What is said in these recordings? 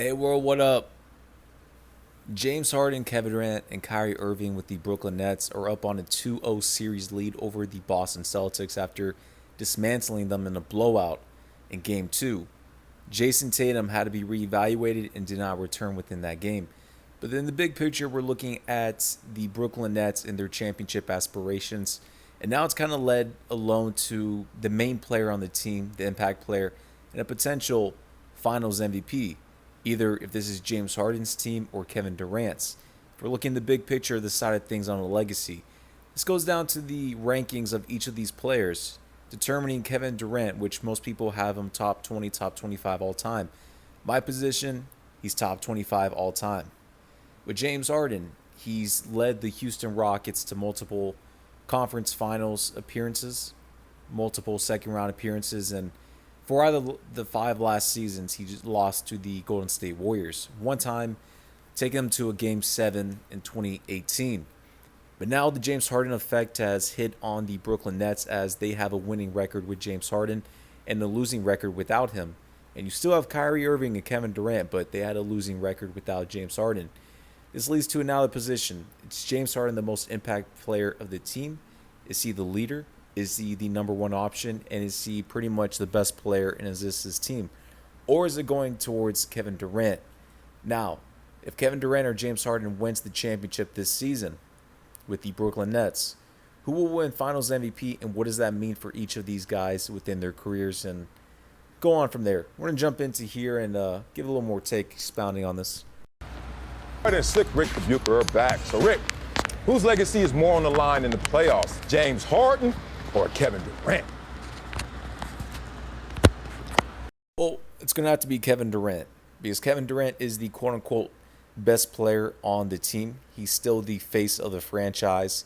Hey world, what up? James Harden, Kevin Durant, and Kyrie Irving with the Brooklyn Nets are up on a 2-0 series lead over the Boston Celtics after dismantling them in a blowout in Game 2. Jason Tatum had to be reevaluated and did not return within that game. But in the big picture, we're looking at the Brooklyn Nets and their championship aspirations. And now it's kind of led alone to the main player on the team, the impact player, and a potential finals MVP. Either if this is James Harden's team or Kevin Durant's. If we're looking at the big picture of the side of things on a legacy, this goes down to the rankings of each of these players, determining Kevin Durant, which most people have him top 20, top 25 all time. My position, he's top 25 all time. With James Harden, he's led the Houston Rockets to multiple conference finals appearances, multiple second round appearances, and for out of the five last seasons, he just lost to the Golden State Warriors. One time, taking them to a Game 7 in 2018. But now the James Harden effect has hit on the Brooklyn Nets as they have a winning record with James Harden and a losing record without him. And you still have Kyrie Irving and Kevin Durant, but they had a losing record without James Harden. This leads to another position. Is James Harden the most impact player of the team? Is he the leader? Is he the number one option? And is he pretty much the best player and is this his team? Or is it going towards Kevin Durant? Now, if Kevin Durant or James Harden wins the championship this season with the Brooklyn Nets, who will win finals MVP and what does that mean for each of these guys within their careers? And go on from there. We're going to jump into here and give a little more take expounding on this. Harden and Slick Rick Bucher are back. So, Rick, whose legacy is more on the line in the playoffs? James Harden or Kevin Durant? Well, it's going to have to be Kevin Durant because Kevin Durant is the quote-unquote best player on the team. He's still the face of the franchise,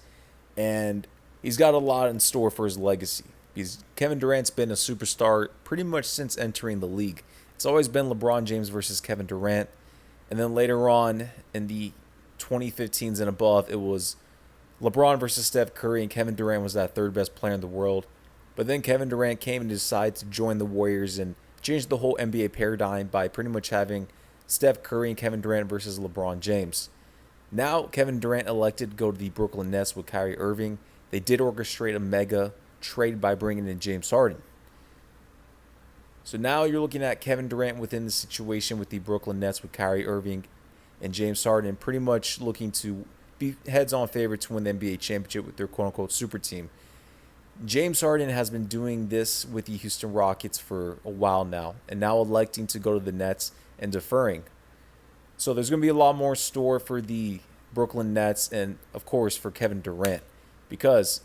and he's got a lot in store for his legacy because Kevin Durant's been a superstar pretty much since entering the league. It's always been LeBron James versus Kevin Durant, and then later on in the 2015s and above, it was LeBron versus Steph Curry, and Kevin Durant was that third best player in the world. But then Kevin Durant came and decided to join the Warriors and changed the whole NBA paradigm by pretty much having Steph Curry and Kevin Durant versus LeBron James. Now Kevin Durant elected to go to the Brooklyn Nets with Kyrie Irving. They did orchestrate a mega trade by bringing in James Harden. So now you're looking at Kevin Durant within the situation with the Brooklyn Nets with Kyrie Irving and James Harden, pretty much looking to be heads-on favorite to win the NBA championship with their quote-unquote super team. James Harden has been doing this with the Houston Rockets for a while now, and now electing to go to the Nets and deferring. So there's going to be a lot more store for the Brooklyn Nets and, of course, for Kevin Durant because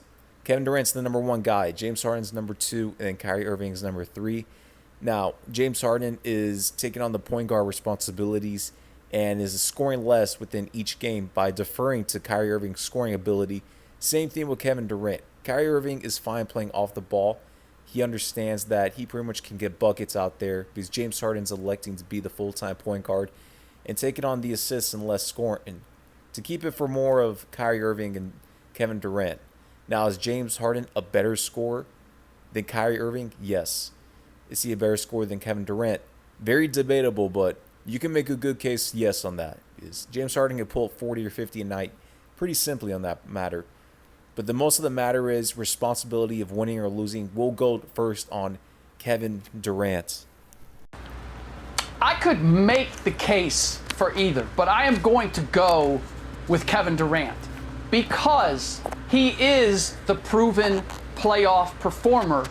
Kevin Durant's the number one guy, James Harden's number two, and then Kyrie Irving's number three. Now, James Harden is taking on the point guard responsibilities and is scoring less within each game by deferring to Kyrie Irving's scoring ability. Same thing with Kevin Durant. Kyrie Irving is fine playing off the ball. He understands that he pretty much can get buckets out there because James Harden's electing to be the full-time point guard and taking on the assists and less scoring to keep it for more of Kyrie Irving and Kevin Durant. Now, is James Harden a better scorer than Kyrie Irving? Yes. Is he a better scorer than Kevin Durant? Very debatable, but you can make a good case yes on that. Because James Harden can pull up 40 or 50 a night pretty simply on that matter. But the most of the matter is responsibility of winning or losing will go first on Kevin Durant. I could make the case for either, but I am going to go with Kevin Durant because he is the proven playoff performer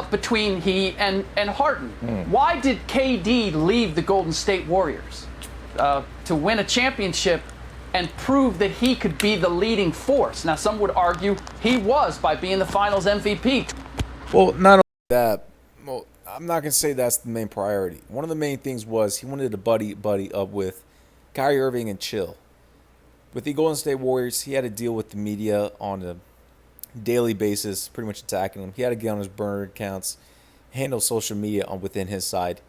between he and Harden. Why did KD leave the Golden State Warriors? To win a championship and prove that he could be the leading force. Now, some would argue he was by being the finals MVP. Well, not only that, well, I'm not going to say that's the main priority. One of the main things was he wanted to buddy up with Kyrie Irving and chill. With the Golden State Warriors, he had to deal with the media on a daily basis, pretty much attacking him. He had to get on his burner accounts, handle social media on within his side.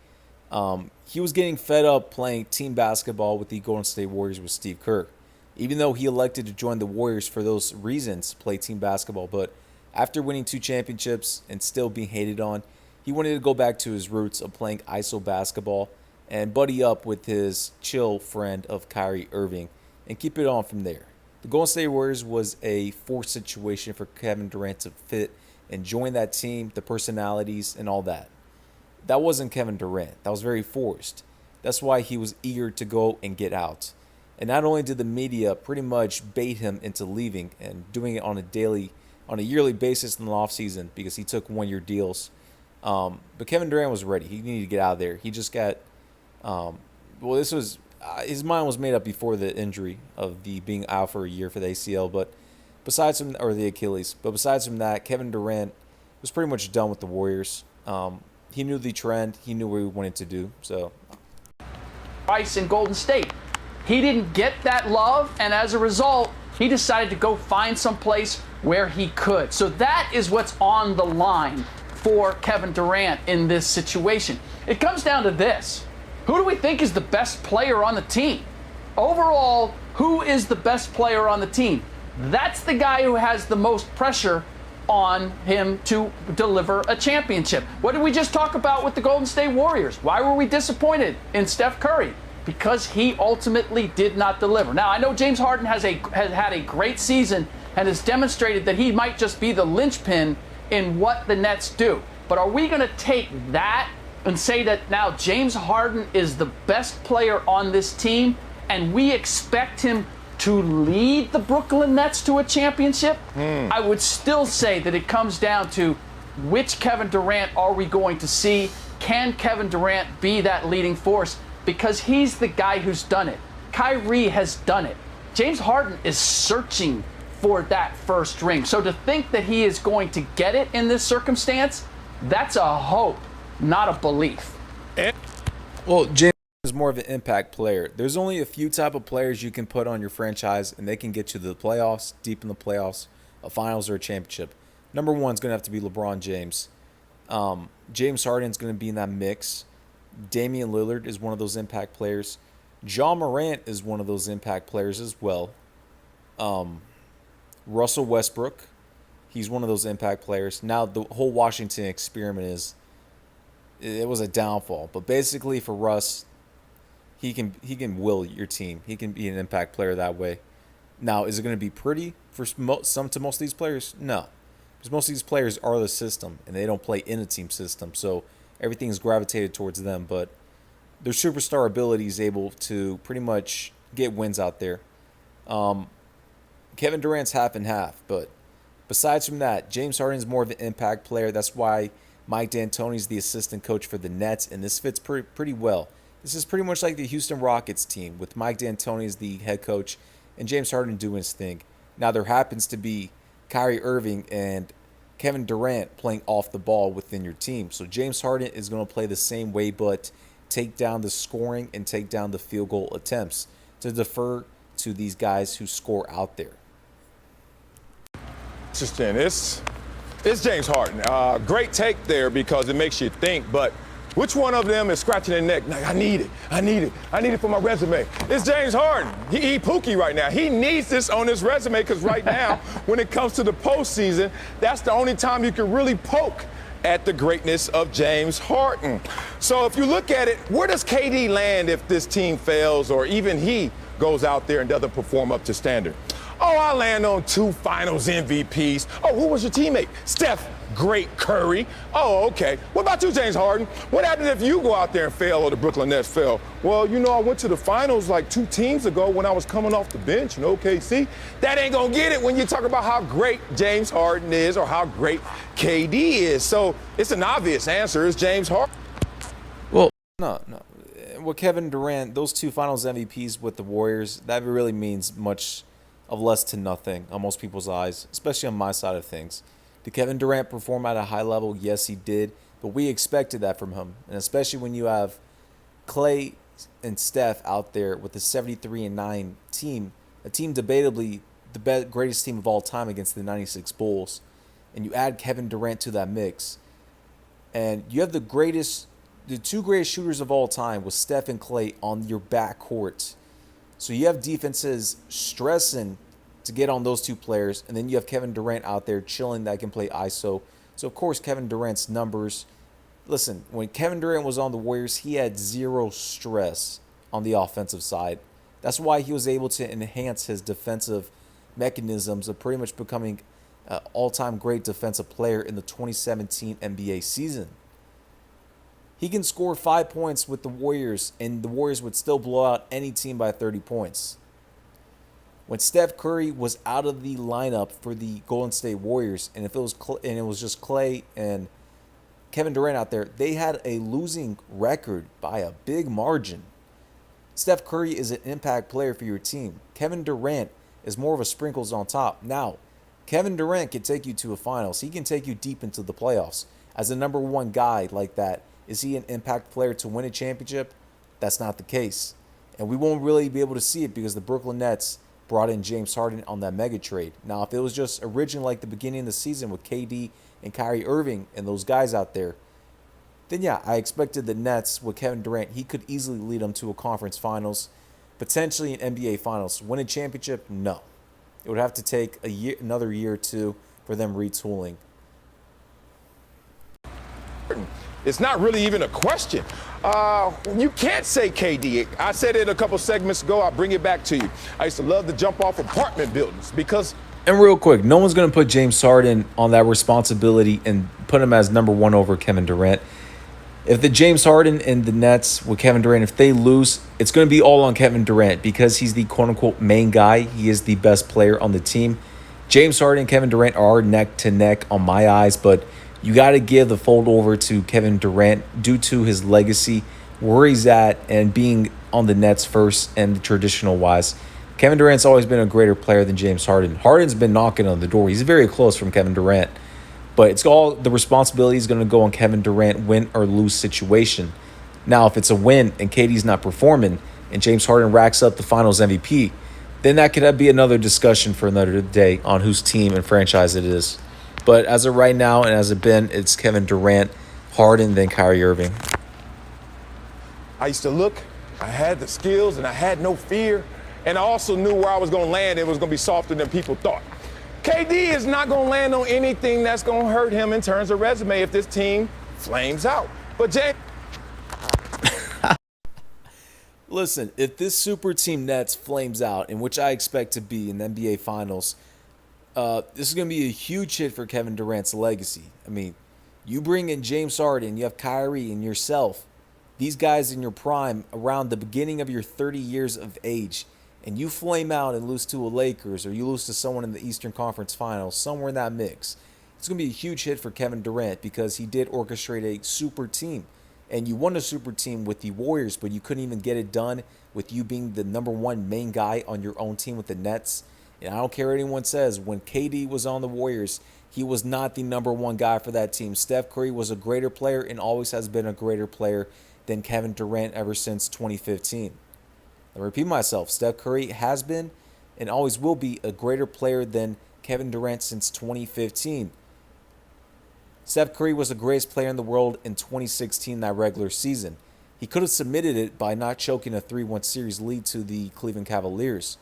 He was getting fed up playing team basketball with the Golden State Warriors with Steve Kerr. Even though he elected to join the Warriors for those reasons, play team basketball, but after winning 2 championships and still being hated on, he wanted to go back to his roots of playing ISO basketball and buddy up with his chill friend of Kyrie Irving and keep it on from there. The Golden State Warriors was a forced situation for Kevin Durant to fit and join that team, the personalities and all that. That wasn't Kevin Durant. That was very forced. That's why he was eager to go and get out. And not only did the media pretty much bait him into leaving and doing it on a yearly basis in the offseason because he took 1-year deals. But Kevin Durant was ready. He needed to get out of there. He just got, this was, his mind was made up before the injury of the being out for a year for the ACL, or the Achilles. But besides from that, Kevin Durant was pretty much done with the Warriors. He knew the trend. He knew what he wanted to do. So, Rice in Golden State. He didn't get that love, and as a result, he decided to go find some place where he could. So that is what's on the line for Kevin Durant in this situation. It comes down to this. Who do we think is the best player on the team? Overall, who is the best player on the team? That's the guy who has the most pressure on him to deliver a championship. What did we just talk about with the Golden State Warriors? Why were we disappointed in Steph Curry? Because he ultimately did not deliver. Now, I know James Harden has had a great season and has demonstrated that he might just be the linchpin in what the Nets do. But are we going to take that and say that now James Harden is the best player on this team and we expect him to lead the Brooklyn Nets to a championship? I would still say that it comes down to which Kevin Durant are we going to see? Can Kevin Durant be that leading force? Because he's the guy who's done it. Kyrie has done it. James Harden is searching for that first ring. So to think that he is going to get it in this circumstance, that's a hope, not a belief. well, James is more of an impact player. There's only a few type of players you can put on your franchise, and they can get you to the playoffs, deep in the playoffs, a finals or a championship. Number one is going to have to be LeBron James. James Harden's going to be in that mix. Damian Lillard is one of those impact players. Ja Morant is one of those impact players as well. Russell Westbrook, he's one of those impact players. Now the whole Washington experiment it was a downfall, but basically for Russ, he can will your team. He can be an impact player that way. Now, is it going to be pretty for most of these players? No, because most of these players are the system and they don't play in a team system, so everything's gravitated towards them. But their superstar ability is able to pretty much get wins out there. Kevin Durant's half and half, but besides from that, James Harden's more of an impact player. That's why Mike D'Antoni's the assistant coach for the Nets, and this fits pretty well. This is pretty much like the Houston Rockets team with Mike D'Antoni as the head coach and James Harden doing his thing. Now there happens to be Kyrie Irving and Kevin Durant playing off the ball within your team. So James Harden is going to play the same way, but take down the scoring and take down the field goal attempts to defer to these guys who score out there. Interesting. It's James Harden. Great take there because it makes you think, but which one of them is scratching their neck? Like, I need it for my resume. It's James Harden. He pookie right now. He needs this on his resume because right now, when it comes to the postseason, that's the only time you can really poke at the greatness of James Harden. So if you look at it, where does KD land if this team fails or even he goes out there and doesn't perform up to standard? Oh, I land on 2 finals MVPs. Oh, who was your teammate? Steph, great Curry. Oh, okay. What about you, James Harden? What happens if you go out there and fail or the Brooklyn Nets fail? Well, I went to the finals like 2 teams ago when I was coming off the bench in OKC. That ain't going to get it when you talk about how great James Harden is or how great KD is. So it's an obvious answer. It's James Harden. Well, no. With Kevin Durant, those 2 finals MVPs with the Warriors, that really means much of less to nothing on most people's eyes, especially on my side of things. Did Kevin Durant perform at a high level? Yes, he did, but we expected that from him, and especially when you have Clay and Steph out there with the 73-9 team, a team debatably the greatest team of all time against the 96 Bulls, and you add Kevin Durant to that mix, and you have the 2 greatest shooters of all time with Steph and Clay on your backcourt. So you have defenses stressing to get on those 2 players, and then you have Kevin Durant out there chilling that can play ISO. So, of course, Kevin Durant's numbers Listen, when Kevin Durant was on the Warriors, he had zero stress on the offensive side. That's why he was able to enhance his defensive mechanisms of pretty much becoming an all-time great defensive player in the 2017 NBA season. He can score 5 points with the Warriors, and the Warriors would still blow out any team by 30 points. When Steph Curry was out of the lineup for the Golden State Warriors, and if it was and it was just Clay and Kevin Durant out there, they had a losing record by a big margin. Steph Curry is an impact player for your team. Kevin Durant is more of a sprinkles on top. Now, Kevin Durant can take you to a finals. He can take you deep into the playoffs. As a number one guy like that, is he an impact player to win a championship? That's not the case. And we won't really be able to see it because the Brooklyn Nets brought in James Harden on that mega trade. Now, if it was just originally like the beginning of the season with KD and Kyrie Irving and those guys out there, then yeah, I expected the Nets with Kevin Durant, he could easily lead them to a conference finals, potentially an NBA finals. Win a championship? No. It would have to take another year or two for them retooling. It's not really even a question. You can't say KD. I said it a couple segments ago. I'll bring it back to you. I used to love to jump off apartment buildings because. And real quick, no one's going to put James Harden on that responsibility and put him as number one over Kevin Durant. If the James Harden and the Nets with Kevin Durant, if they lose, it's going to be all on Kevin Durant because he's the quote-unquote main guy. He is the best player on the team. James Harden and Kevin Durant are neck to neck on my eyes, but you got to give the fold over to Kevin Durant due to his legacy, where he's at, and being on the Nets first and the traditional wise. Kevin Durant's always been a greater player than James Harden. Harden's been knocking on the door. He's very close from Kevin Durant. But it's all the responsibility is going to go on Kevin Durant, win or lose situation. Now, if it's a win and KD's not performing and James Harden racks up the finals MVP, then that could be another discussion for another day on whose team and franchise it is. But as of right now and as it been, it's Kevin Durant, Harden, then Kyrie Irving. I used to look, I had the skills and I had no fear. And I also knew where I was going to land. It was going to be softer than people thought. KD is not going to land on anything that's going to hurt him in terms of resume if this team flames out. But James. Listen, if this super team Nets flames out, in which I expect to be in the NBA Finals, this is going to be a huge hit for Kevin Durant's legacy. I mean, you bring in James Harden, you have Kyrie and yourself, these guys in your prime around the beginning of your 30 years of age, and you flame out and lose to a Lakers or you lose to someone in the Eastern Conference Finals, somewhere in that mix, it's going to be a huge hit for Kevin Durant because he did orchestrate a super team. And you won a super team with the Warriors, but you couldn't even get it done with you being the number one main guy on your own team with the Nets. And I don't care what anyone says, when KD was on the Warriors, he was not the number one guy for that team. Steph Curry was a greater player and always has been a greater player than Kevin Durant ever since 2015. I repeat myself, Steph Curry has been and always will be a greater player than Kevin Durant since 2015. Steph Curry was the greatest player in the world in 2016, that regular season. He could have submitted it by not choking a 3-1 series lead to the Cleveland Cavaliers.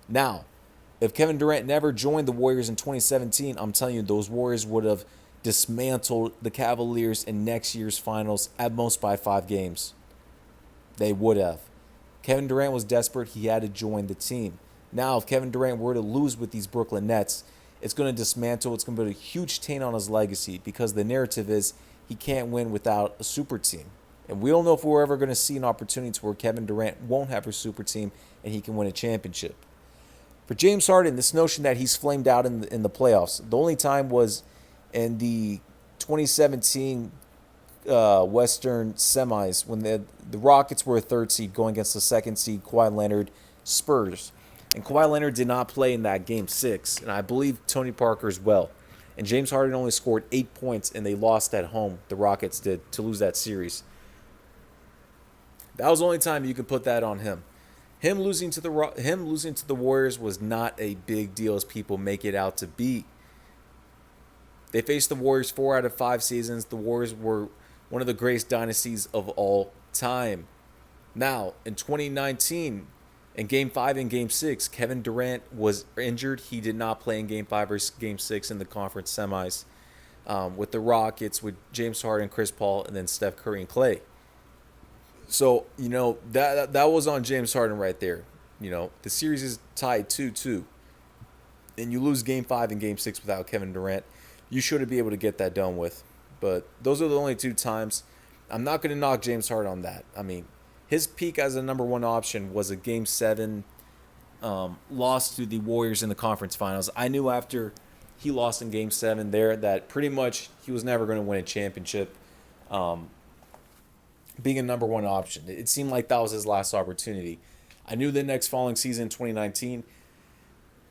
Now, if Kevin Durant never joined the Warriors in 2017, I'm telling you, those Warriors would have dismantled the Cavaliers in next year's finals at most by 5 games. They would have. Kevin Durant was desperate. He had to join the team. Now, if Kevin Durant were to lose with these Brooklyn Nets, it's going to dismantle. It's going to put a huge taint on his legacy because the narrative is he can't win without a super team. And we don't know if we're ever going to see an opportunity to where Kevin Durant won't have a super team and he can win a championship. For James Harden, this notion that he's flamed out in the playoffs, the only time was in the 2017 Western semis when the Rockets were a 3rd seed going against the 2nd seed Kawhi Leonard Spurs. And Kawhi Leonard did not play in that Game 6, and I believe Tony Parker as well. And James Harden only scored 8 points, and they lost at home, the Rockets did, to lose that series. That was the only time you could put that on him. Him losing to the Warriors was not a big deal as people make it out to be. They faced the Warriors 4 out of 5 seasons. The Warriors were one of the greatest dynasties of all time. Now, in 2019, in Game 5 and Game 6, Kevin Durant was injured. He did not play in Game 5 or Game 6 in the conference semis. with the Rockets, with James Harden, Chris Paul, and then Steph Curry and Klay. So, that was on James Harden right there. The series is tied 2-2. And you lose Game 5 and Game 6 without Kevin Durant. You shouldn't be able to get that done with. But those are the only 2 times. I'm not going to knock James Harden on that. I mean, his peak as a number 1 option was a Game 7 loss to the Warriors in the conference finals. I knew after he lost in Game 7 there that pretty much he was never going to win a championship being a number 1 option. It seemed like that was his last opportunity. I knew the next following season, 2019,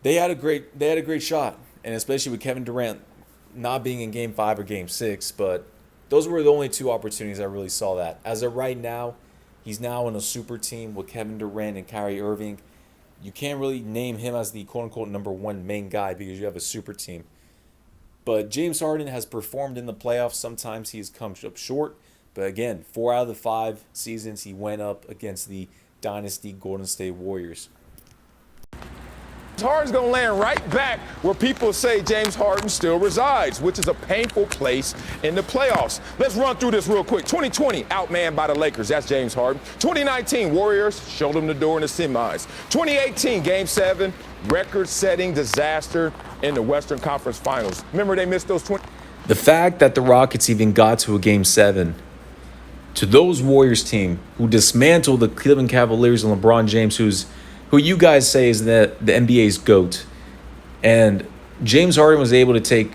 they had a great shot, and especially with Kevin Durant not being in Game 5 or Game 6, but those were the only 2 opportunities I really saw that. As of right now, he's now in a super team with Kevin Durant and Kyrie Irving. You can't really name him as the quote-unquote number 1 main guy because you have a super team. But James Harden has performed in the playoffs. Sometimes he's come up short. But again, 4 out of the 5 seasons he went up against the Dynasty Golden State Warriors. Harden's going to land right back where people say James Harden still resides, which is a painful place in the playoffs. Let's run through this real quick. 2020, outmanned by the Lakers. That's James Harden. 2019, Warriors showed him the door in the semis. 2018, Game 7, record-setting disaster in the Western Conference Finals. Remember they missed those 20. The fact that the Rockets even got to a Game 7 to those Warriors team who dismantled the Cleveland Cavaliers and LeBron James, who you guys say is the NBA's GOAT. And James Harden was able to take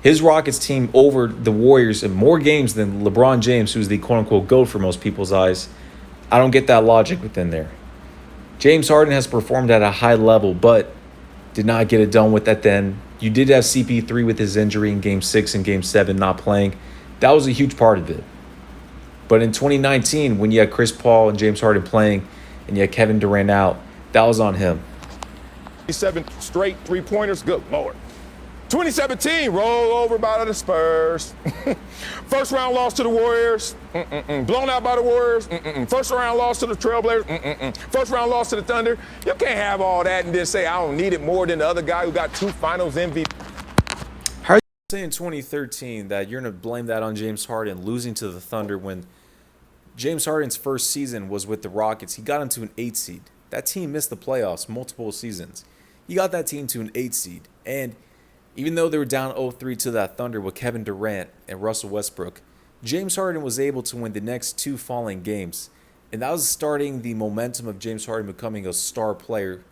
his Rockets team over the Warriors in more games than LeBron James, who's the quote-unquote GOAT for most people's eyes. I don't get that logic within there. James Harden has performed at a high level, but did not get it done with that then. You did have CP3 with his injury in Game 6 and Game 7 not playing. That was a huge part of it. But in 2019, when you had Chris Paul and James Harden playing and you had Kevin Durant out, that was on him. 7 straight 3-pointers, good Lord. 2017, roll over by the Spurs. First round loss to the Warriors. Blown out by the Warriors. First round loss to the Trailblazers. First round loss to the Thunder. You can't have all that and then say I don't need it more than the other guy who got 2 Finals MVP. How are you saying in 2013 that you're going to blame that on James Harden losing to the Thunder when James Harden's first season was with the Rockets? He got into an 8 seed. That team missed the playoffs multiple seasons. He got that team to an 8 seed. And even though they were down 0-3 to that Thunder with Kevin Durant and Russell Westbrook, James Harden was able to win the next 2 following games. And that was starting the momentum of James Harden becoming a star player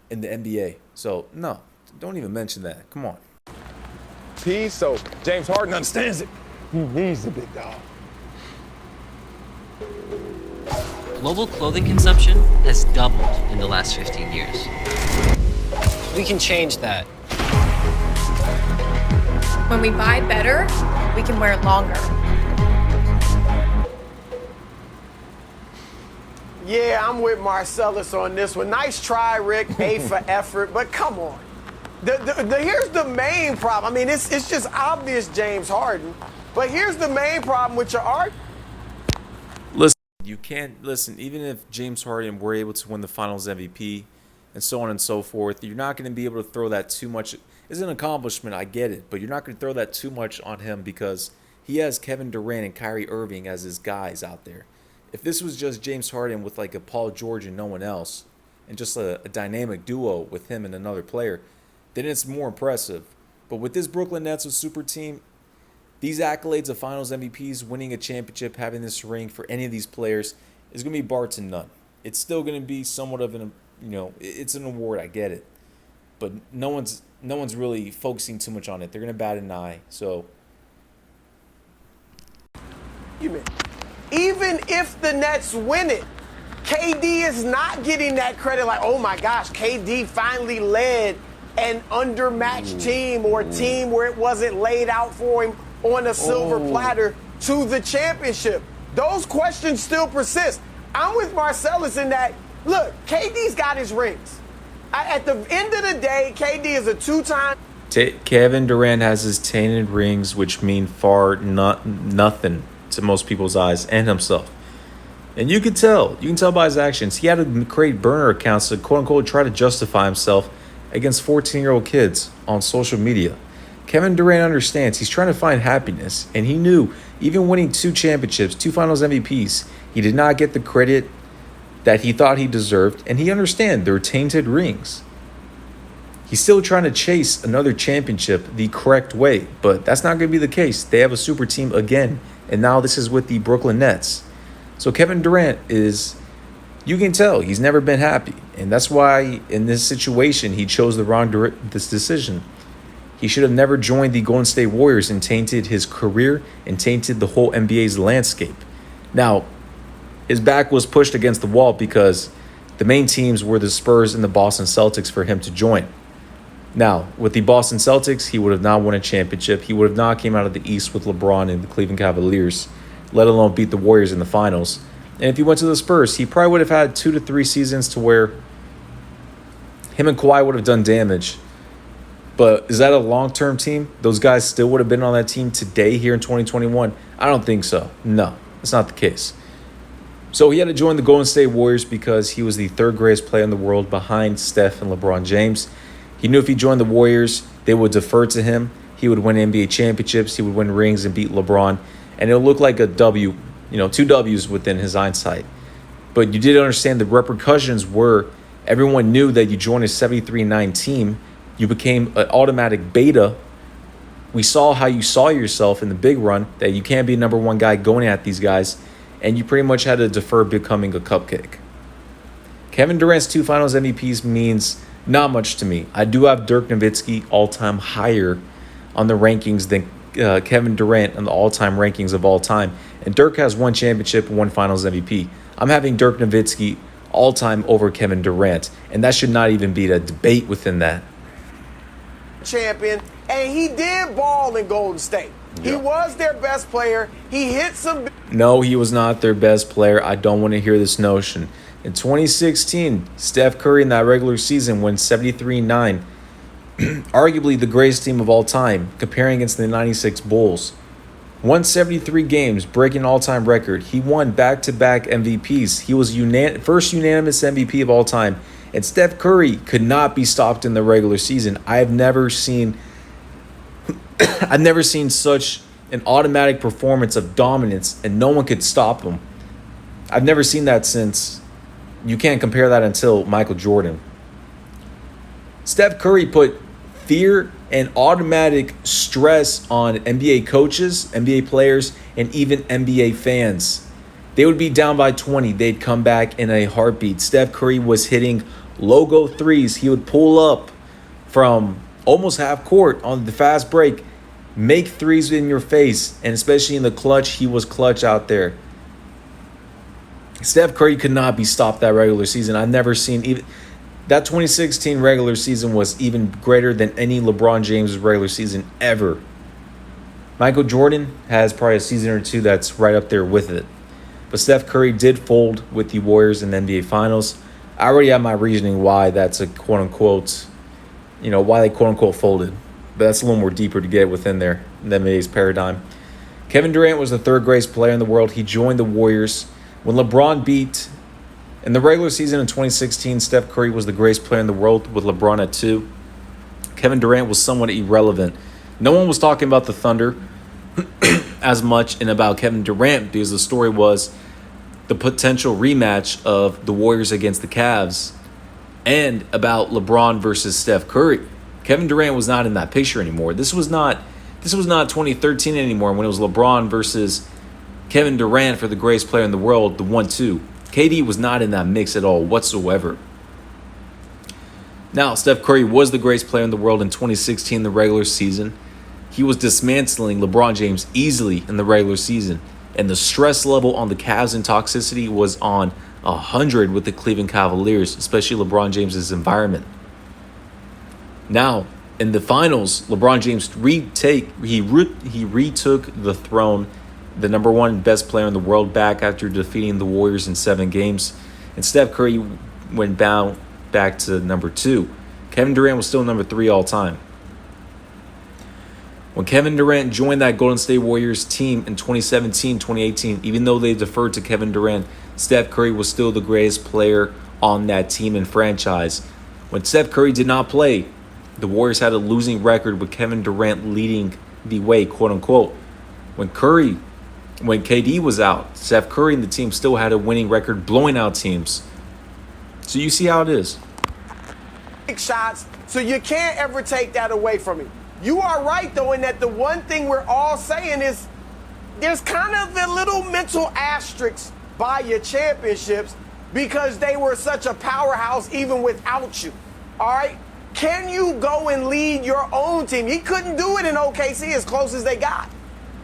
in the NBA. So, no, don't even mention that. Come on. So James Harden understands it. He needs the big dog. Global clothing consumption has doubled in the last 15 years. We can change that. When we buy better, we can wear it longer. Yeah, I'm with Marcellus on this one. Nice try, Rick. A for effort, but come on. Here's the main problem. I mean, it's just obvious James Harden, but here's the main problem with your argument. You can't listen, even if James Harden were able to win the Finals MVP and so on and so forth, you're not going to be able to throw that too much. It's an accomplishment, I get it, but you're not going to throw that too much on him because he has Kevin Durant and Kyrie Irving as his guys out there. If this was just James Harden with like a Paul George and no one else, and just a dynamic duo with him and another player, then it's more impressive. But with this Brooklyn Nets super team, these accolades of Finals MVPs, winning a championship, having this ring for any of these players is going to be bar to none. It's still going to be somewhat of an, it's an award. I get it, but no one's really focusing too much on it. They're going to bat an eye. So, Even if the Nets win it, KD is not getting that credit. Like, oh my gosh, KD finally led an undermatched team or a team where it wasn't laid out for him on a silver platter to the championship. Those questions still persist. I'm with Marcellus in that, look, KD's got his rings. At the end of the day, KD is a 2-time. Kevin Durant has his tainted rings, which mean nothing to most people's eyes and himself. And you can tell by his actions. He had to create burner accounts to quote unquote try to justify himself against 14-year-old kids on social media. Kevin Durant understands. He's trying to find happiness. And he knew, even winning 2 championships, 2 finals MVPs, he did not get the credit that he thought he deserved. And he understands they're tainted rings. He's still trying to chase another championship the correct way. But that's not going to be the case. They have a super team again. And now this is with the Brooklyn Nets. So Kevin Durant is, you can tell, he's never been happy. And that's why in this situation, he chose this decision. He should have never joined the Golden State Warriors and tainted his career and tainted the whole NBA's landscape. Now, his back was pushed against the wall because the main teams were the Spurs and the Boston Celtics for him to join. Now, with the Boston Celtics, he would have not won a championship. He would have not came out of the East with LeBron and the Cleveland Cavaliers, let alone beat the Warriors in the finals. And if he went to the Spurs, he probably would have had 2 to 3 seasons to where him and Kawhi would have done damage. But is that a long-term team? Those guys still would have been on that team today here in 2021? I don't think so. No, that's not the case. So he had to join the Golden State Warriors because he was the 3rd greatest player in the world behind Steph and LeBron James. He knew if he joined the Warriors, they would defer to him. He would win NBA championships. He would win rings and beat LeBron. And it would look like a W, 2 W's within his hindsight. But you did understand the repercussions were everyone knew that you joined a 73-9 team. You became an automatic beta. We saw how you saw yourself in the big run, that you can't be a number 1 guy going at these guys. And you pretty much had to defer becoming a cupcake. Kevin Durant's 2 finals MVPs means not much to me. I do have Dirk Nowitzki all-time higher on the rankings than Kevin Durant on the all-time rankings of all time. And Dirk has 1 championship and 1 finals MVP. I'm having Dirk Nowitzki all-time over Kevin Durant. And that should not even be a debate within that. Champion, and he did ball in Golden State. Yeah. He was their best player. He hit some... No, he was not their best player. I don't want to hear this notion. In 2016, Steph Curry in that regular season went 73-9. Arguably the greatest team of all time, comparing against the 96 Bulls. Won 73 games, breaking all-time record. He won back-to-back MVPs. He was first unanimous MVP of all time. And Steph Curry could not be stopped in the regular season. I've never seen such an automatic performance of dominance, and no one could stop him. I've never seen that since... You can't compare that until Michael Jordan. Steph Curry put fear and automatic stress on NBA coaches, NBA players, and even NBA fans. They would be down by 20. They'd come back in a heartbeat. Steph Curry was hitting logo threes. He would pull up from almost half court on the fast break, make threes in your face, and especially in the clutch, he was clutch out there. Steph Curry could not be stopped that regular season. I've never seen even that 2016 regular season was even greater than any LeBron James regular season ever. Michael Jordan has probably a season or 2 that's right up there with it. But Steph Curry did fold with the Warriors in the NBA Finals. I already have my reasoning why that's a quote-unquote, why they quote-unquote folded. But that's a little more deeper to get within there in the NBA's paradigm. Kevin Durant was the 3rd greatest player in the world. He joined the Warriors. When LeBron beat, in the regular season in 2016, Steph Curry was the greatest player in the world with LeBron at 2. Kevin Durant was somewhat irrelevant. No one was talking about the Thunder as much and about Kevin Durant because the story was the potential rematch of the Warriors against the Cavs and about LeBron versus Steph Curry. Kevin Durant was not in that picture anymore. This was not 2013 anymore when it was LeBron versus Kevin Durant for the greatest player in the world, the 1-2. KD was not in that mix at all whatsoever. Now, Steph Curry was the greatest player in the world in 2016, the regular season. He was dismantling LeBron James easily in the regular season. And the stress level on the Cavs and toxicity was on 100 with the Cleveland Cavaliers, especially LeBron James's environment. Now, in the finals, LeBron James retook the throne, the number 1 best player in the world, back after defeating the Warriors in 7 games. And Steph Curry went back to number 2. Kevin Durant was still number 3 all time. When Kevin Durant joined that Golden State Warriors team in 2017, 2018, even though they deferred to Kevin Durant, Steph Curry was still the greatest player on that team and franchise. When Steph Curry did not play, The Warriors had a losing record with Kevin Durant leading the way, quote unquote. When KD was out, Steph Curry and the team still had a winning record, blowing out teams. So you see how it is. Big shots, so you can't ever take that away from him. You are right, though, in that the one thing we're all saying is there's kind of a little mental asterisk by your championships because they were such a powerhouse even without you. All right? Can you go and lead your own team? He couldn't do it in OKC as close as they got.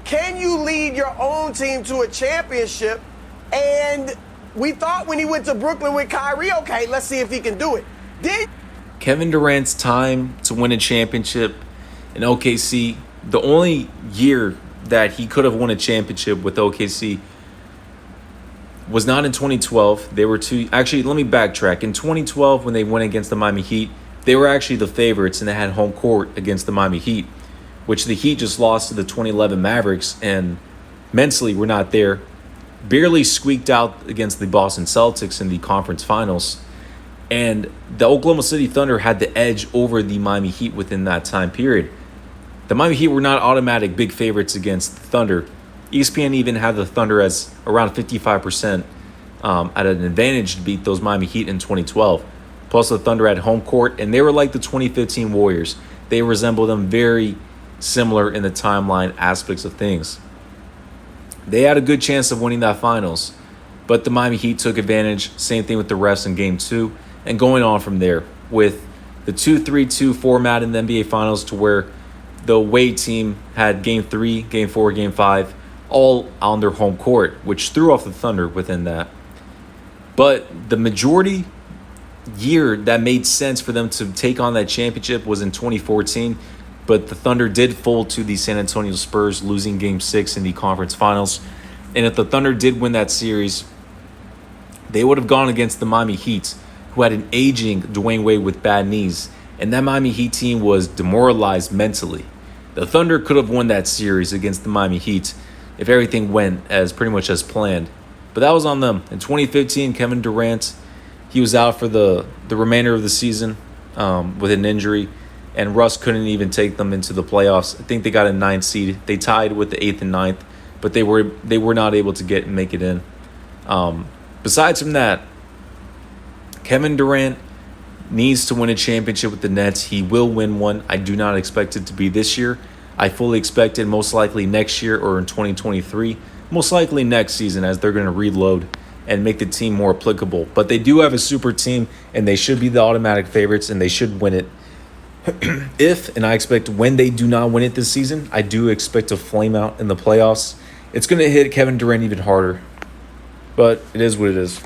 Can you lead your own team to a championship? And we thought when he went to Brooklyn with Kyrie, okay, let's see if he can do it. Kevin Durant's time to win a championship in OKC, the only year that he could have won a championship with OKC was not in 2012. They were actually, let me backtrack. In 2012, when they went against the Miami Heat, they were actually the favorites and they had home court against the Miami Heat, which the Heat just lost to the 2011 Mavericks and mentally were not there. Barely squeaked out against the Boston Celtics in the conference finals. And the Oklahoma City Thunder had the edge over the Miami Heat within that time period. The Miami Heat were not automatic big favorites against the Thunder. ESPN even had the Thunder as around 55% at an advantage to beat those Miami Heat in 2012. Plus, the Thunder had home court, and they were like the 2015 Warriors. They resemble them very similar in the timeline aspects of things. They had a good chance of winning that finals, but the Miami Heat took advantage. Same thing with the refs in Game 2, and going on from there with the 2-3-2 format in the NBA Finals to where the away team had Game 3, Game 4, Game 5, all on their home court, which threw off the Thunder within that. But the majority year that made sense for them to take on that championship was in 2014, but the Thunder did fold to the San Antonio Spurs, losing Game 6 in the conference finals. And if the Thunder did win that series, they would have gone against the Miami Heat, who had an aging Dwayne Wade with bad knees, and that Miami Heat team was demoralized mentally. The Thunder could have won that series against the Miami Heat if everything went as pretty much as planned. But that was on them. In 2015, Kevin Durant, he was out for the remainder of the season with an injury, and Russ couldn't even take them into the playoffs. I think they got a 9th seed. They tied with the 8th and 9th, but they were not able to make it in. Besides from that, Kevin Durant needs to win a championship with the Nets. He will win one. I do not expect it to be this year. I fully expect it most likely next year or in 2023. Most likely next season, as they're going to reload and make the team more applicable. But they do have a super team, and they should be the automatic favorites, and they should win it. And I expect when they do not win it this season, I do expect to flame out in the playoffs. It's going to hit Kevin Durant even harder. But it is what it is.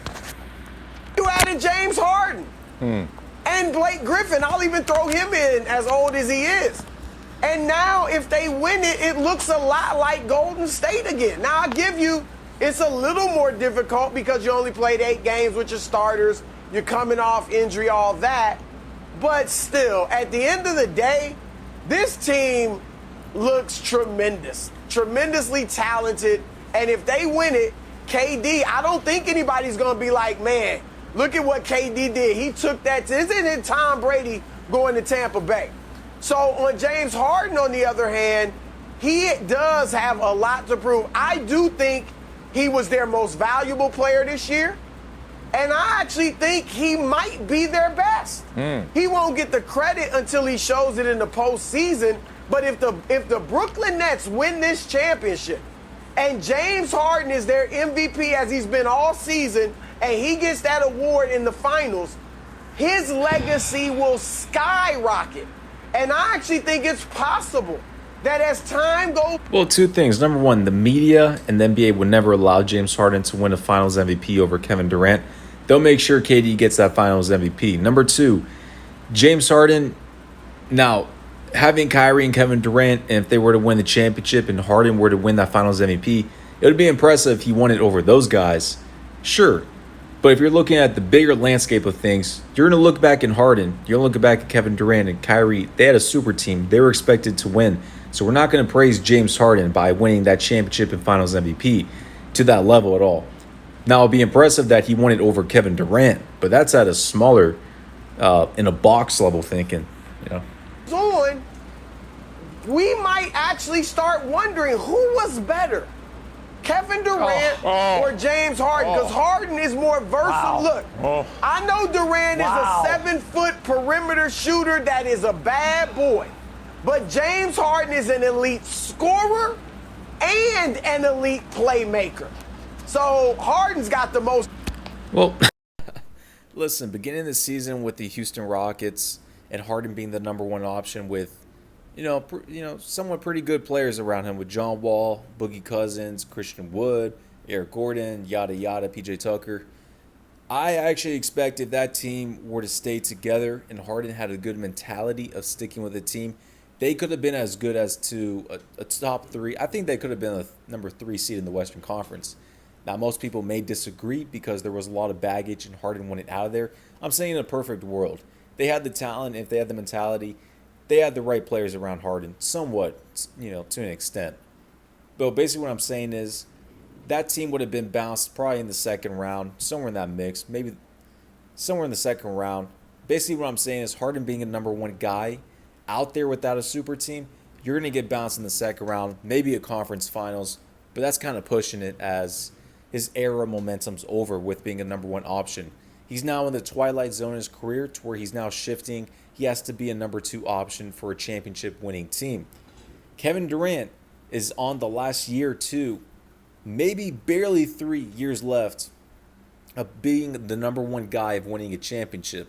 You added James Harden. And Blake Griffin. I'll even throw him in, as old as he is. And now if they win it, it looks a lot like Golden State again. Now, I'll give you, it's a little more difficult because you only played 8 games with your starters. You're coming off injury, all that. But still, at the end of the day, this team looks tremendous. Tremendously talented. And if they win it, KD, I don't think anybody's going to be like, man, look at what KD did. He took that to, isn't it Tom Brady going to Tampa Bay? So on James Harden, on the other hand, he does have a lot to prove. I do think he was their most valuable player this year. And I actually think he might be their best. He won't get the credit until he shows it in the postseason. But if the Brooklyn Nets win this championship and James Harden is their MVP as he's been all season and he gets that award in the finals, his legacy will skyrocket. And I actually think it's possible that as time goes... Well, 2 things. Number 1, the media and the NBA would never allow James Harden to win a finals MVP over Kevin Durant. They'll make sure KD gets that finals MVP. Number 2, James Harden, now, having Kyrie and Kevin Durant, and if they were to win the championship and Harden were to win that finals MVP, it would be impressive if he won it over those guys. Sure. But if you're looking at the bigger landscape of things, you're going to look back in Harden. You're going to look back at Kevin Durant and Kyrie. They had a super team. They were expected to win. So we're not going to praise James Harden by winning that championship and finals MVP to that level at all. Now, it'll be impressive that he won it over Kevin Durant, but that's at a smaller, in a box level thinking, you know. on, we might actually start wondering who was better, Kevin Durant or James Harden, because Harden is more versatile. Look, I know Durant is a 7-foot perimeter shooter that is a bad boy, but James Harden is an elite scorer and an elite playmaker. So Harden's got the most. Well, listen, beginning of the season with the Houston Rockets and Harden being the number one option with somewhat pretty good players around him with John Wall, Boogie Cousins, Christian Wood, Eric Gordon, yada yada, PJ Tucker. I actually expect if that team were to stay together and Harden had a good mentality of sticking with the team, they could have been as good as to a top three. I think they could have been a number 3 seed in the Western Conference. Now, most people may disagree because there was a lot of baggage and Harden wanted out of there. I'm saying in a perfect world, they had the talent, if they had the mentality, they had the right players around Harden, somewhat, to an extent. But basically what I'm saying is that team would have been bounced probably in the second round, somewhere in that mix, maybe somewhere in the second round. Basically what I'm saying is Harden being a number 1 guy out there without a super team, you're going to get bounced in the second round, maybe a conference finals, but that's kind of pushing it as his era momentum's over with being a number 1 option. He's now in the twilight zone in his career to where he's now shifting. He has to be a number 2 option for a championship winning team. Kevin Durant is on the last year 2, maybe barely 3 years left of being the number 1 guy of winning a championship.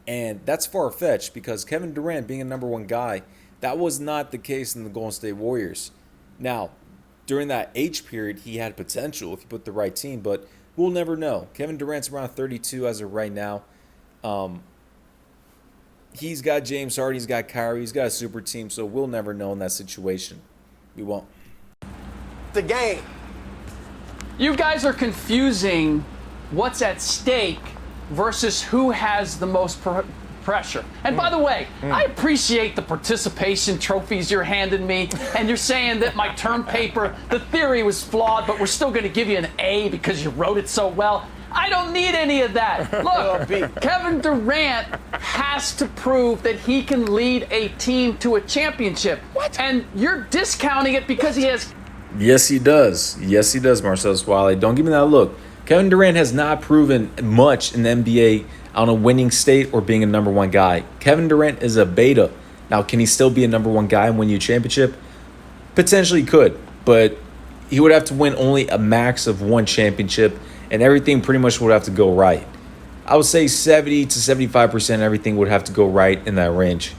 And that's far-fetched because Kevin Durant being a number 1 guy, that was not the case in the Golden State Warriors. Now, during that H period, he had potential if you put the right team, but we'll never know. Kevin Durant's around 32 as of right now. He's got James Harden, he's got Kyrie, he's got a super team, so we'll never know in that situation. We won't. The game. You guys are confusing what's at stake versus who has the most pressure. And by the way, I appreciate the participation trophies you're handing me, and you're saying that my term paper, the theory was flawed, but we're still going to give you an A because you wrote it so well. I don't need any of that. Look, Kevin Durant has to prove that he can lead a team to a championship. What? And you're discounting it because he has. Yes, he does. Yes, he does, Marcel Swally. Don't give me that look. Kevin Durant has not proven much in the NBA on a winning state or being a number 1 guy. Kevin Durant is a beta. Now, can he still be a number 1 guy and win you a championship? Potentially could, but he would have to win only a max of 1 championship, and everything pretty much would have to go right. I would say 70 to 75% everything would have to go right in that range.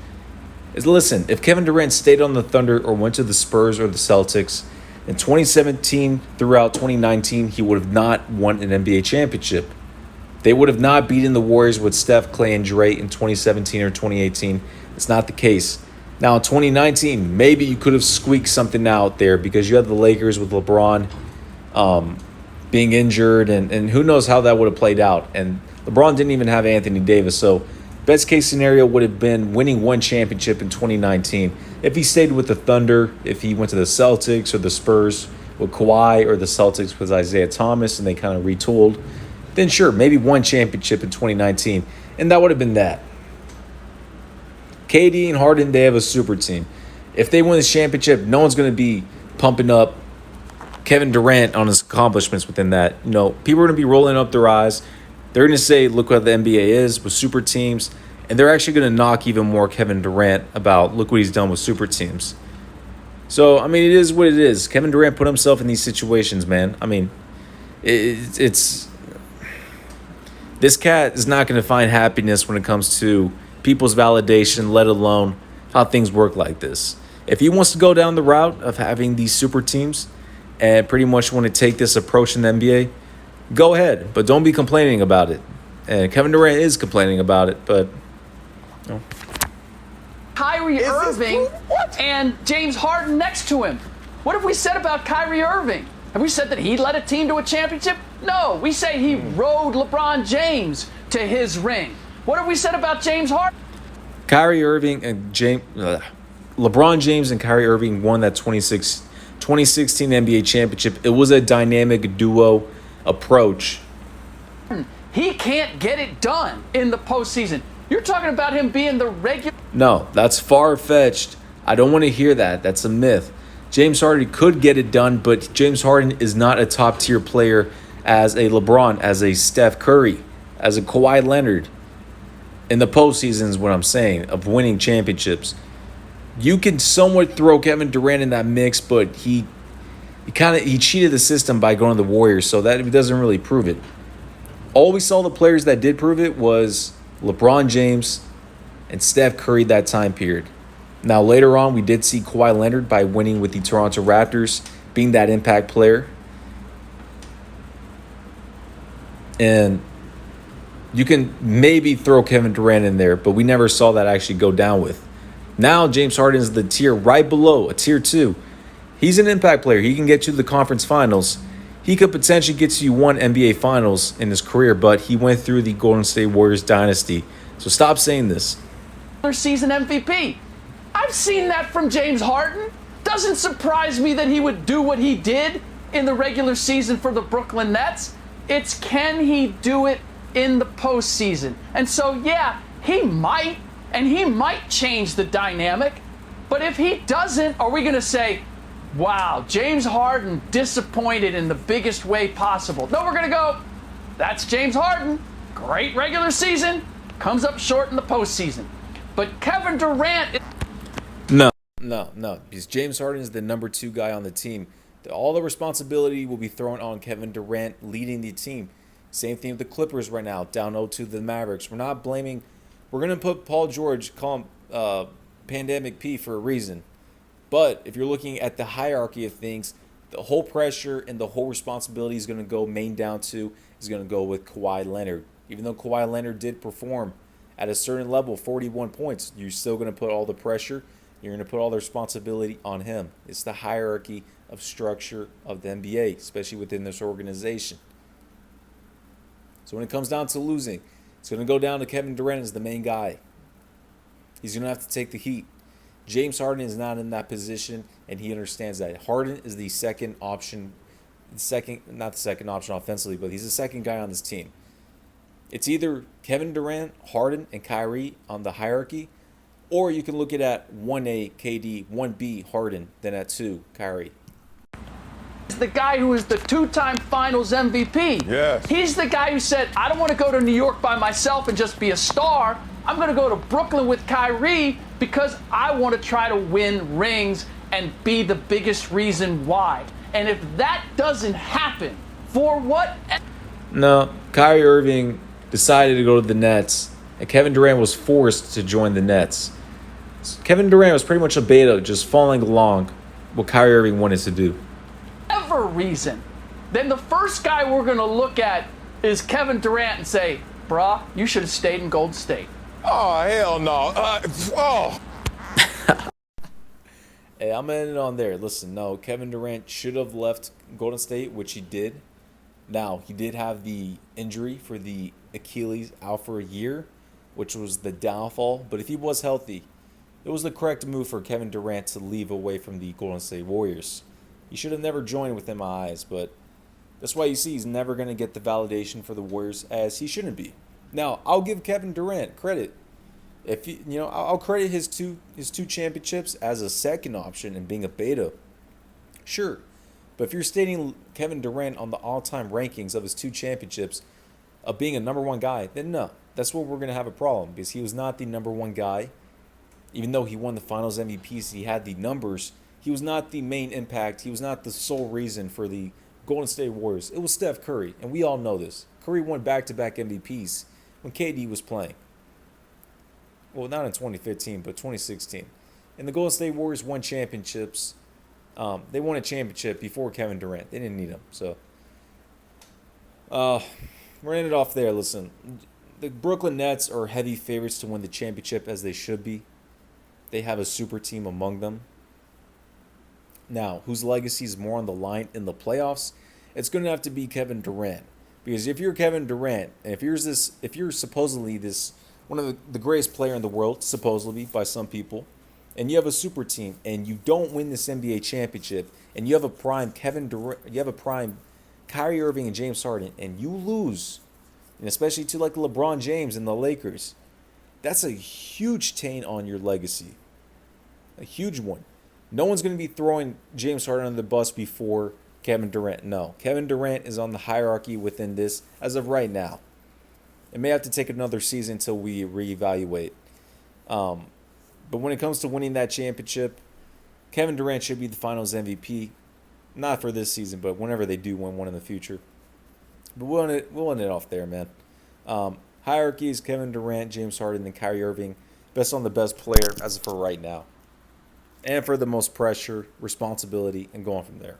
Listen, if Kevin Durant stayed on the Thunder or went to the Spurs or the Celtics, in 2017 throughout 2019, he would have not won an NBA championship. They would have not beaten the Warriors with Steph, Clay, and Dre in 2017 or 2018. It's not the case. Now, in 2019, maybe you could have squeaked something out there because you had the Lakers with LeBron being injured, and who knows how that would have played out. And LeBron didn't even have Anthony Davis. So best case scenario would have been winning 1 championship in 2019. If he stayed with the Thunder, if he went to the Celtics or the Spurs with Kawhi, or the Celtics with Isaiah Thomas and they kind of retooled, then sure, maybe 1 championship in 2019. And that would have been that. KD and Harden, they have a super team. If they win this championship, no one's going to be pumping up Kevin Durant on his accomplishments within that. People are going to be rolling up their eyes. They're going to say, look what the NBA is with super teams. And they're actually going to knock even more Kevin Durant about, look what he's done with super teams. So, I mean, it is what it is. Kevin Durant put himself in these situations, man. I mean, it's this cat is not going to find happiness when it comes to people's validation, let alone how things work like this. If he wants to go down the route of having these super teams and pretty much want to take this approach in the NBA, go ahead, but don't be complaining about it. And Kevin Durant is complaining about it, but Kyrie Irving and James Harden next to him. What have we said about Kyrie Irving? Have we said that he led a team to a championship? No, we say he rode LeBron James to his ring. What have we said about James Harden? Kyrie Irving and LeBron James and Kyrie Irving won that 2016 NBA championship. It was a dynamic duo approach. He can't get it done in the postseason. You're talking about him being the regular. No, that's far-fetched. I don't want to hear that. That's a myth. James Harden could get it done, but James Harden is not a top-tier player as a LeBron, as a Steph Curry, as a Kawhi Leonard. In the postseason is what I'm saying, of winning championships. You can somewhat throw Kevin Durant in that mix, but he cheated the system by going to the Warriors, so that doesn't really prove it. All we saw the players that did prove it was LeBron James and Steph Curry that time period. Now, later on, we did see Kawhi Leonard by winning with the Toronto Raptors, being that impact player. And you can maybe throw Kevin Durant in there, but we never saw that actually go down with. Now, James Harden is the tier right below, a tier 2. He's an impact player. He can get you to the conference finals. He could potentially get you one NBA finals in his career, but he went through the Golden State Warriors dynasty. So stop saying this. Season MVP. I've seen that from James Harden. Doesn't surprise me that he would do what he did in the regular season for the Brooklyn Nets. It's can he do it in the postseason? And so, yeah, he might change the dynamic. But if he doesn't, are we going to say, wow, James Harden disappointed in the biggest way possible? No, we're going to go, that's James Harden. Great regular season. Comes up short in the postseason. But Kevin Durant... No, because James Harden is the number 2 guy on the team. All the responsibility will be thrown on Kevin Durant leading the team. Same thing with the Clippers right now, down 0-2 the Mavericks. We're not blaming... We're going to put Paul George, call him Pandemic P for a reason. But if you're looking at the hierarchy of things, the whole pressure and the whole responsibility is going to go main down to is going to go with Kawhi Leonard. Even though Kawhi Leonard did perform at a certain level, 41 points, you're still going to put all the pressure. You're going to put all the responsibility on him. It's the hierarchy of structure of the NBA, especially within this organization. So when it comes down to losing, it's going to go down to Kevin Durant as the main guy. He's going to have to take the heat. James Harden is not in that position, and he understands that. Harden is the second option, not the second option offensively, but he's the second guy on this team. It's either Kevin Durant, Harden, and Kyrie on the hierarchy, or you can look at 1A, KD, 1B, Harden, then at 2, Kyrie. He's the guy who is the 2-time Finals MVP. Yes. He's the guy who said, I don't want to go to New York by myself and just be a star. I'm going to go to Brooklyn with Kyrie because I want to try to win rings and be the biggest reason why. And if that doesn't happen, for what? No, Kyrie Irving decided to go to the Nets, and Kevin Durant was forced to join the Nets. Kevin Durant was pretty much a beta, just following along what Kyrie Irving wanted to do. Whatever reason, then the first guy we're going to look at is Kevin Durant and say, brah, you should have stayed in Golden State. Oh, hell no. Hey, I'm ending on there. Listen, no, Kevin Durant should have left Golden State, which he did. Now, he did have the injury for the Achilles out for a year, which was the downfall. But if he was healthy, it was the correct move for Kevin Durant to leave away from the Golden State Warriors. He should have never joined within my eyes, but that's why you see he's never going to get the validation for the Warriors as he shouldn't be. Now, I'll give Kevin Durant credit. If I'll credit his two championships as a second option and being a beta. Sure. But if you're stating Kevin Durant on the all-time rankings of his 2 championships of being a number 1 guy, then no. That's where we're going to have a problem because he was not the number 1 guy. Even though he won the Finals MVPs, he had the numbers. He was not the main impact. He was not the sole reason for the Golden State Warriors. It was Steph Curry, and we all know this. Curry won back-to-back MVPs when KD was playing. Well, not in 2015, but 2016. And the Golden State Warriors won championships. They won a championship before Kevin Durant. They didn't need him. So we're ending it off there. Listen, the Brooklyn Nets are heavy favorites to win the championship, as they should be. They have a super team among them. Now, whose legacy is more on the line in the playoffs? It's going to have to be Kevin Durant. Because if you're Kevin Durant, and if you're supposedly this one of the greatest player in the world, supposedly by some people, and you have a super team, and you don't win this NBA championship, and you have a prime Kevin Durant, you have a prime Kyrie Irving and James Harden, and you lose, and especially to like LeBron James and the Lakers, that's a huge taint on your legacy. A huge one. No one's going to be throwing James Harden under the bus before Kevin Durant. No. Kevin Durant is on the hierarchy within this as of right now. It may have to take another season until we reevaluate. But when it comes to winning that championship, Kevin Durant should be the Finals MVP. Not for this season, but whenever they do win one in the future. But we'll end it off there, man. Hierarchy is Kevin Durant, James Harden, and Kyrie Irving. Best on the best player as of for right now. And for the most pressure, responsibility, and going from there.